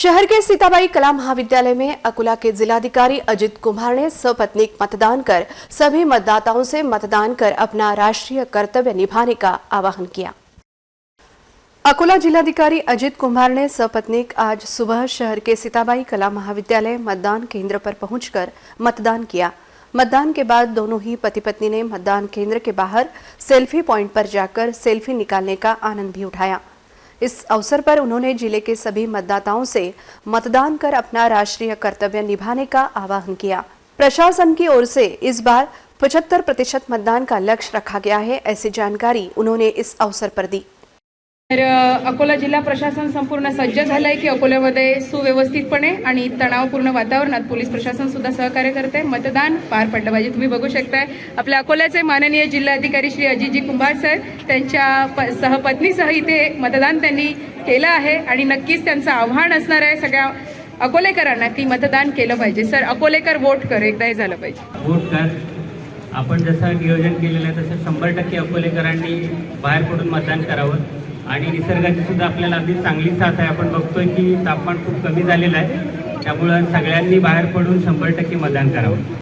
शहर के सीताबाई कला महाविद्यालय में अकोला के जिलाधिकारी अजित कुमार ने सपत्नीक मतदान कर सभी मतदाताओं से मतदान कर अपना राष्ट्रीय कर्तव्य निभाने का आह्वान किया। अकोला जिलाधिकारी अजित कुमार ने सपत्नीक आज सुबह शहर के सीताबाई कला महाविद्यालय मतदान केंद्र पर पहुंचकर मतदान किया। मतदान के बाद दोनों ही पति पत्नी ने मतदान केंद्र के बाहर सेल्फी पॉइंट पर जाकर सेल्फी निकालने का आनंद भी उठाया। इस अवसर पर उन्होंने जिले के सभी मतदाताओं से मतदान कर अपना राष्ट्रीय कर्तव्य निभाने का आह्वान किया। प्रशासन की ओर से इस बार 75% मतदान का लक्ष्य रखा गया है, ऐसी जानकारी उन्होंने इस अवसर पर दी। अकोला जिल्हा प्रशासन संपूर्ण सज्ज झालंय की अकोल्यामध्ये सुव्यवस्थितपणे आणि तणावपूर्ण वातावरणात पोलीस प्रशासन सुद्धा सहकार्य करते। मतदान पार पडलं पाहिजे। तुम्ही बघू शकताय आपल्या अकोल्याचे माननीय जिल्हाधिकारी श्री अजितजी कुंभार सर त्यांच्या सहपत्नीसह इथे मतदान त्यांनी केलं आहे आणि नक्कीच त्यांचं आव्हान असणार आहे सगळ्या अकोलेकरांना की मतदान केलं पाहिजे। सर अकोलेकर वोट कर, एकदा हे झालं पाहिजे। वोट कर। आपण जसं नियोजन केलेलं आहे तसं 100% अकोलेकरांनी बाहेर पडून मतदान करावं आणि निसर्गाची सुद्धा आपल्याला अगदी चांगली साथ आहे। आपण बघतोय की तापमान खूप कमी झालेलं आहे, त्यामुळे सगळ्यांनी बाहेर पडून 100% मतदान करावं।